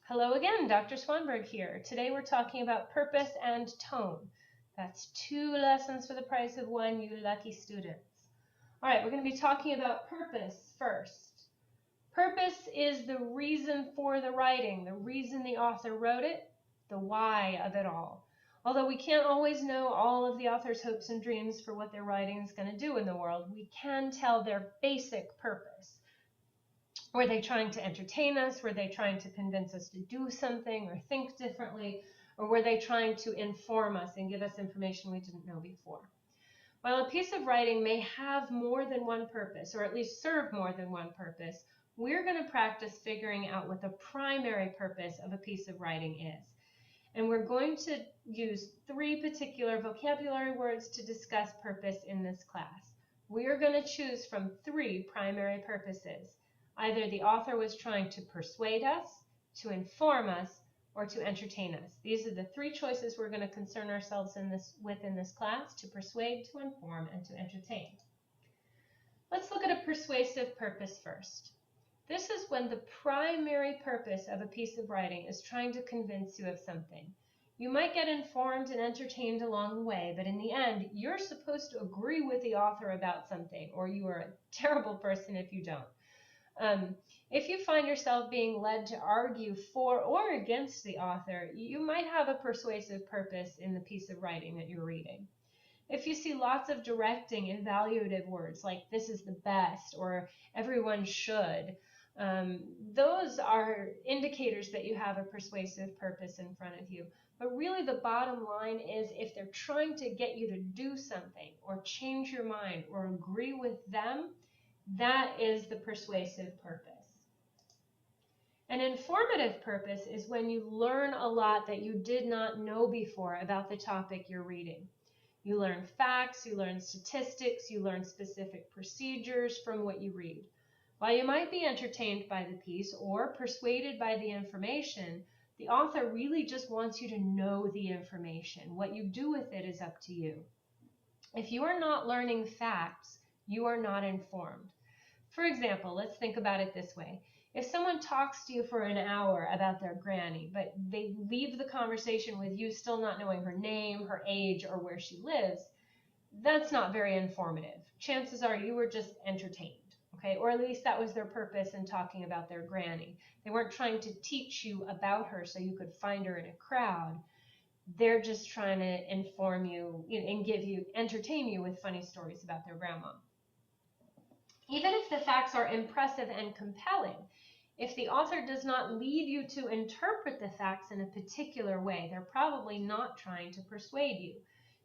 Hello again, Dr. Swanberg here. Today we're talking about purpose and tone. That's 2 lessons for the price of 1, you lucky students. All right, we're going to be talking about purpose first. Purpose is the reason for the writing, the reason the author wrote it, the why of it all. Although we can't always know all of the author's hopes and dreams for what their writing is going to do in the world, we can tell their basic purpose. Were they trying to entertain us? Were they trying to convince us to do something or think differently? Or were they trying to inform us and give us information we didn't know before? While a piece of writing may have more than one purpose, or at least serve more than one purpose, we're going to practice figuring out what the primary purpose of a piece of writing is. And we're going to use 3 particular vocabulary words to discuss purpose in this class. We are going to choose from 3 primary purposes. Either the author was trying to persuade us, to inform us, or to entertain us. These are the 3 choices we're going to concern ourselves with in this class: to persuade, to inform, and to entertain. Let's look at a persuasive purpose first. This is when the primary purpose of a piece of writing is trying to convince you of something. You might get informed and entertained along the way, but in the end, you're supposed to agree with the author about something, or you are a terrible person if you don't. If you find yourself being led to argue for or against the author, you might have a persuasive purpose in the piece of writing that you're reading. If you see lots of directing, evaluative words like "this is the best" or "everyone should," those are indicators that you have a persuasive purpose in front of you. But really the bottom line is, if they're trying to get you to do something or change your mind or agree with them, that is the persuasive purpose. An informative purpose is when you learn a lot that you did not know before about the topic you're reading. You learn facts, you learn statistics, you learn specific procedures from what you read. While you might be entertained by the piece or persuaded by the information, the author really just wants you to know the information. What you do with it is up to you. If you are not learning facts, you are not informed. For example, let's think about it this way. If someone talks to you for an hour about their granny, but they leave the conversation with you still not knowing her name, her age, or where she lives, that's not very informative. Chances are you were just entertained, okay? Or at least that was their purpose in talking about their granny. They weren't trying to teach you about her so you could find her in a crowd. They're just trying to inform you and entertain you with funny stories about their grandma. Even if the facts are impressive and compelling, if the author does not lead you to interpret the facts in a particular way, they're probably not trying to persuade you.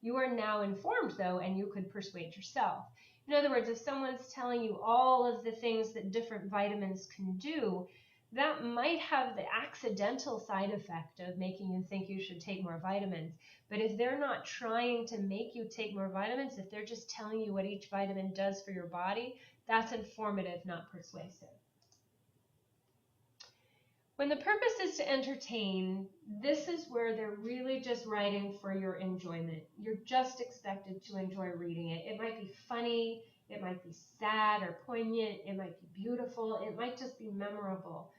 You are now informed, though, and you could persuade yourself. In other words, if someone's telling you all of the things that different vitamins can do, that might have the accidental side effect of making you think you should take more vitamins. But if they're not trying to make you take more vitamins, if they're just telling you what each vitamin does for your body, that's informative, not persuasive. When the purpose is to entertain, this is where they're really just writing for your enjoyment. You're just expected to enjoy reading it. It might be funny, it might be sad or poignant, it might be beautiful, it might just be memorable.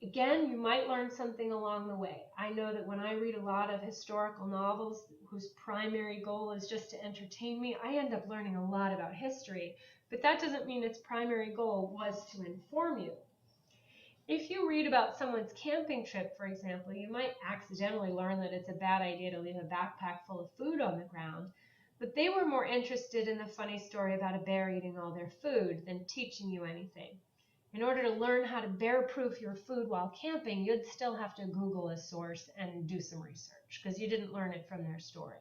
Again, you might learn something along the way. I know that when I read a lot of historical novels whose primary goal is just to entertain me, I end up learning a lot about history, but that doesn't mean its primary goal was to inform you. If you read about someone's camping trip, for example, you might accidentally learn that it's a bad idea to leave a backpack full of food on the ground, but they were more interested in the funny story about a bear eating all their food than teaching you anything. In order to learn how to bear-proof your food while camping, you'd still have to Google a source and do some research because you didn't learn it from their story.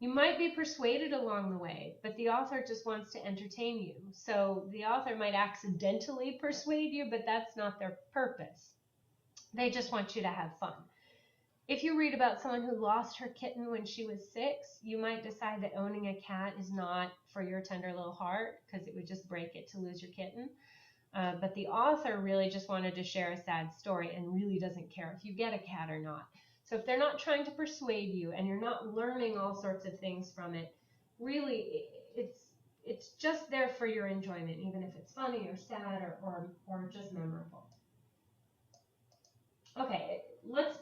You might be persuaded along the way, but the author just wants to entertain you. So the author might accidentally persuade you, but that's not their purpose. They just want you to have fun. If you read about someone who lost her kitten when she was 6, you might decide that owning a cat is not for your tender little heart because it would just break it to lose your kitten. But the author really just wanted to share a sad story and really doesn't care if you get a cat or not. So if they're not trying to persuade you and you're not learning all sorts of things from it, really it's just there for your enjoyment, even if it's funny or sad or just memorable.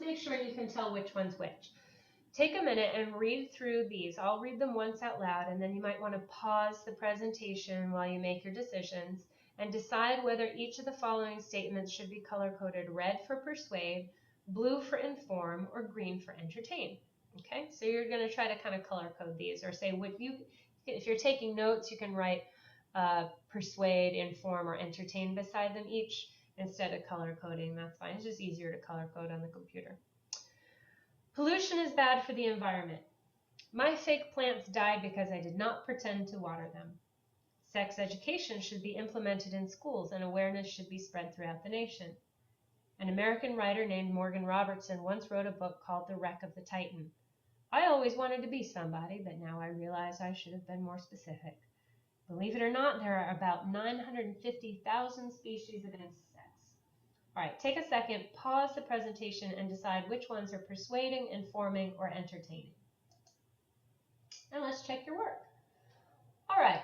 make sure you can tell which one's which. Take a minute and read through these. I'll read them once out loud, and then you might want to pause the presentation while you make your decisions and decide whether each of the following statements should be color-coded: red for persuade, blue for inform, or green for entertain. Okay, so you're going to try to kind of color code these, or say if you're taking notes, you can write persuade, inform, or entertain beside them each instead of color coding. That's fine. It's just easier to color code on the computer. Pollution is bad for the environment. My fake plants died because I did not pretend to water them. Sex education should be implemented in schools and awareness should be spread throughout the nation. An American writer named Morgan Robertson once wrote a book called The Wreck of the Titan. I always wanted to be somebody, but now I realize I should have been more specific. Believe it or not, there are about 950,000 species of insects. All right, take a second, pause the presentation, and decide which ones are persuading, informing, or entertaining. And let's check your work. All right,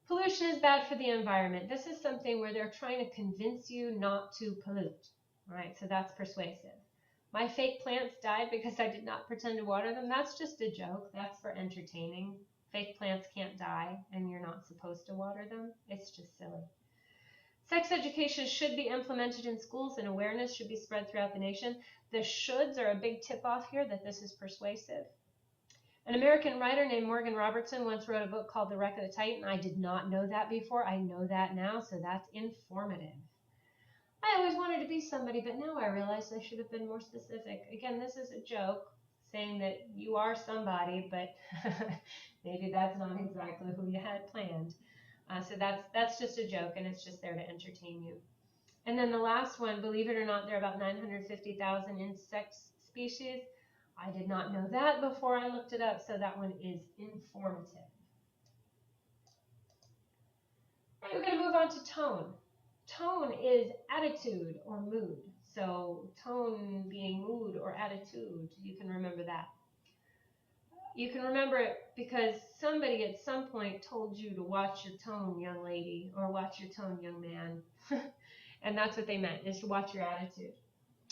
pollution is bad for the environment. This is something where they're trying to convince you not to pollute. All right, so that's persuasive. My fake plants died because I did not pretend to water them. That's just a joke. That's for entertaining. Fake plants can't die, and you're not supposed to water them. It's just silly. Sex education should be implemented in schools and awareness should be spread throughout the nation. The shoulds are a big tip-off here that this is persuasive. An American writer named Morgan Robertson once wrote a book called The Wreck of the Titan. I did not know that before. I know that now, so that's informative. I always wanted to be somebody, but now I realize I should have been more specific. Again, this is a joke saying that you are somebody, but maybe that's not exactly who you had planned. So that's just a joke, and it's just there to entertain you. And then the last one, believe it or not, there are about 950,000 insect species. I did not know that before I looked it up, so that one is informative. All right, we're going to move on to tone. Tone is attitude or mood. So tone being mood or attitude, you can remember that. You can remember it because somebody at some point told you to watch your tone, young lady, or watch your tone, young man. And that's what they meant, is to watch your attitude.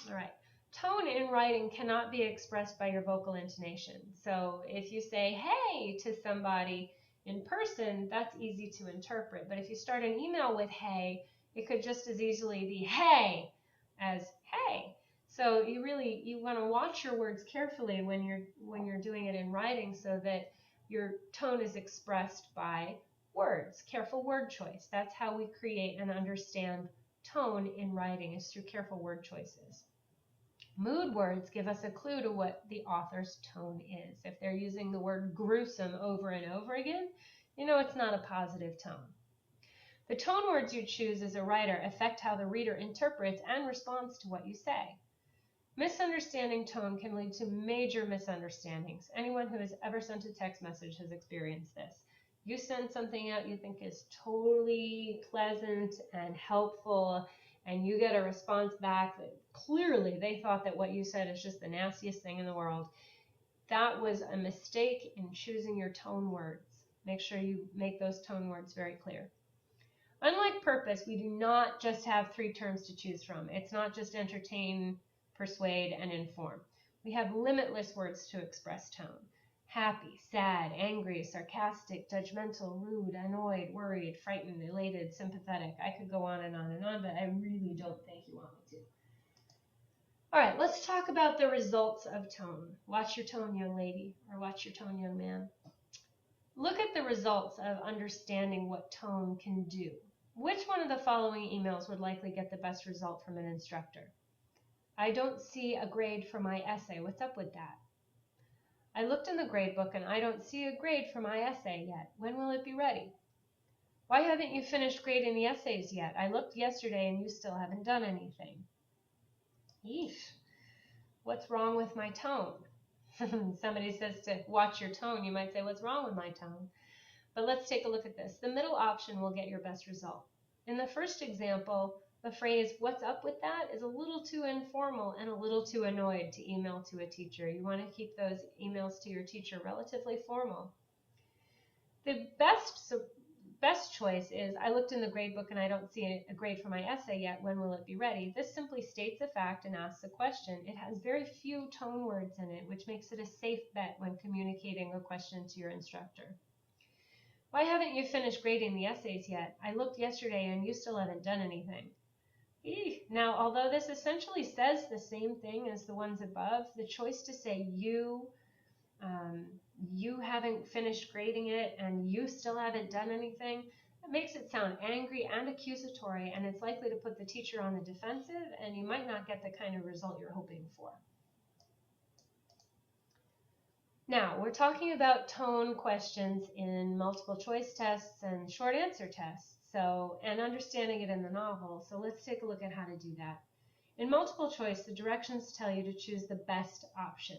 All right. Tone in writing cannot be expressed by your vocal intonation. So if you say, hey, to somebody in person, that's easy to interpret. But if you start an email with hey, it could just as easily be hey as hey. So you want to watch your words carefully when you're doing it in writing so that your tone is expressed by words. Careful word choice. That's how we create and understand tone in writing, is through careful word choices. Mood words give us a clue to what the author's tone is. If they're using the word gruesome over and over again, you know it's not a positive tone. The tone words you choose as a writer affect how the reader interprets and responds to what you say. Misunderstanding tone can lead to major misunderstandings. Anyone who has ever sent a text message has experienced this. You send something out you think is totally pleasant and helpful, and you get a response back that clearly they thought that what you said is just the nastiest thing in the world. That was a mistake in choosing your tone words. Make sure you make those tone words very clear. Unlike purpose, we do not just have 3 terms to choose from. It's not just entertain, persuade, and inform. We have limitless words to express tone. Happy, sad, angry, sarcastic, judgmental, rude, annoyed, worried, frightened, elated, sympathetic. I could go on and on and on, but I really don't think you want me to. All right, let's talk about the results of tone. Watch your tone, young lady, or watch your tone, young man. Look at the results of understanding what tone can do. Which one of the following emails would likely get the best result from an instructor? I don't see a grade for my essay. What's up with that? I looked in the grade book and I don't see a grade for my essay yet. When will it be ready? Why haven't you finished grading the essays yet? I looked yesterday and you still haven't done anything. Yeesh. What's wrong with my tone? Somebody says to watch your tone. You might say, what's wrong with my tone? But let's take a look at this. The middle option will get your best result. In the first example, the phrase, what's up with that, is a little too informal and a little too annoyed to email to a teacher. You want to keep those emails to your teacher relatively formal. The best best choice is, I looked in the grade book and I don't see a grade for my essay yet. When will it be ready? This simply states a fact and asks a question. It has very few tone words in it, which makes it a safe bet when communicating a question to your instructor. Why haven't you finished grading the essays yet? I looked yesterday and you still haven't done anything. Now, although this essentially says the same thing as the ones above, the choice to say you haven't finished grading it and you still haven't done anything, it makes it sound angry and accusatory, and it's likely to put the teacher on the defensive, and you might not get the kind of result you're hoping for. Now, we're talking about tone questions in multiple choice tests and short answer tests, and understanding it in the novel. So let's take a look at how to do that. In multiple choice, the directions tell you to choose the best option.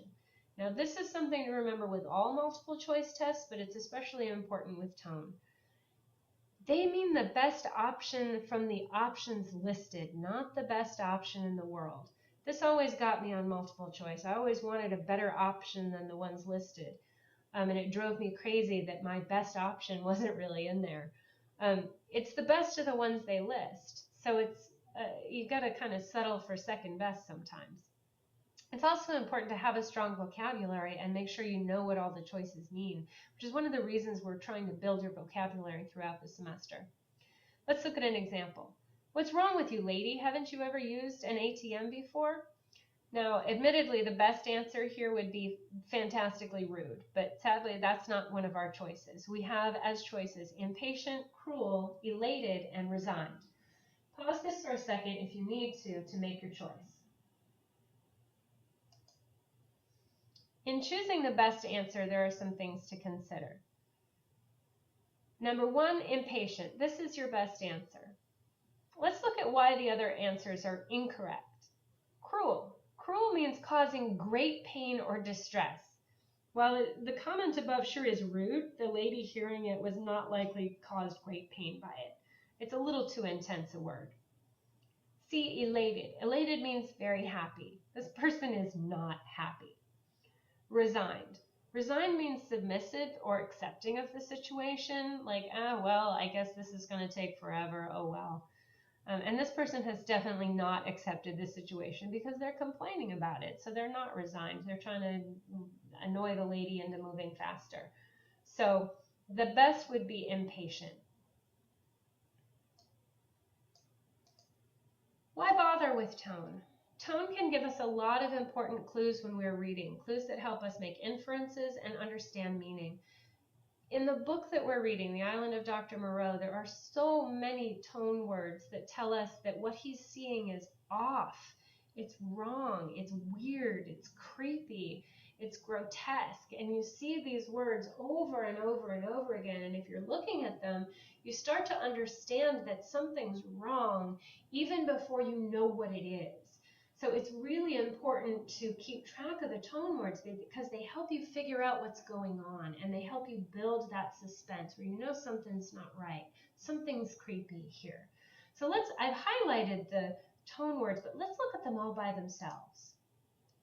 Now, this is something to remember with all multiple choice tests, but it's especially important with tone. They mean the best option from the options listed, not the best option in the world. This always got me on multiple choice. I always wanted a better option than the ones listed. And it drove me crazy that my best option wasn't really in there. It's the best of the ones they list. So you got to kind of settle for second best sometimes. It's also important to have a strong vocabulary and make sure you know what all the choices mean, which is one of the reasons we're trying to build your vocabulary throughout the semester. Let's look at an example. What's wrong with you, lady? Haven't you ever used an ATM before? Now, admittedly, the best answer here would be fantastically rude, but sadly, that's not one of our choices. We have as choices impatient, cruel, elated, and resigned. Pause this for a second if you need to make your choice. In choosing the best answer, there are some things to consider. Number one, impatient. This is your best answer. Let's look at why the other answers are incorrect. Cruel. Cruel means causing great pain or distress. While the comment above sure is rude, the lady hearing it was not likely caused great pain by it. It's a little too intense a word. See, elated. Elated means very happy. This person is not happy. Resigned. Resigned means submissive or accepting of the situation, like, well, I guess this is going to take forever, oh well. And this person has definitely not accepted this situation because they're complaining about it. So they're not resigned. They're trying to annoy the lady into moving faster. So the best would be impatient. Why bother with tone? Tone can give us a lot of important clues when we're reading, clues that help us make inferences and understand meaning. In the book that we're reading, The Island of Dr. Moreau, there are so many tone words that tell us that what he's seeing is off, it's wrong, it's weird, it's creepy, it's grotesque, and you see these words over and over and over again, and if you're looking at them, you start to understand that something's wrong even before you know what it is. So it's really important to keep track of the tone words because they help you figure out what's going on, and they help you build that suspense where you know something's not right, something's creepy here. So I've highlighted the tone words, but let's look at them all by themselves.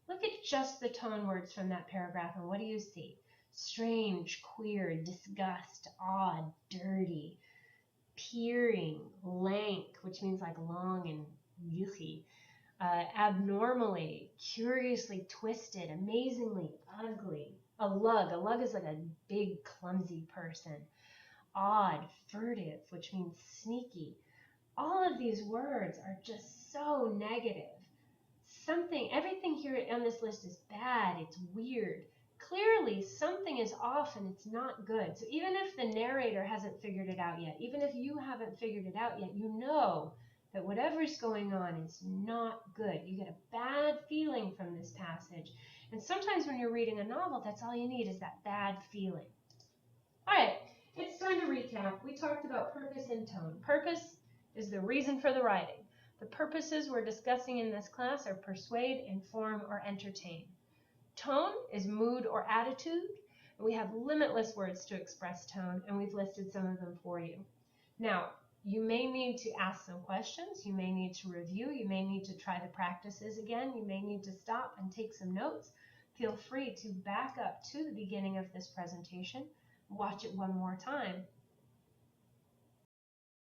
Look at just the tone words from that paragraph, and what do you see? Strange, queer, disgust, odd, dirty, peering, lank, which means like long and yucky. Abnormally, curiously twisted, amazingly ugly. A lug is like a big clumsy person. Odd, furtive, which means sneaky. All of these words are just so negative. Everything here on this list is bad, it's weird. Clearly something is off and it's not good. So even if the narrator hasn't figured it out yet, even if you haven't figured it out yet, you know that whatever's going on is not good. You get a bad feeling from this passage. And sometimes when you're reading a novel, that's all you need is that bad feeling. All right, it's time to recap. We talked about purpose and tone. Purpose is the reason for the writing. The purposes we're discussing in this class are persuade, inform, or entertain. Tone is mood or attitude. And we have limitless words to express tone, and we've listed some of them for you. Now, you may need to ask some questions, you may need to review, you may need to try the practices again, you may need to stop and take some notes. Feel free to back up to the beginning of this presentation, watch it one more time,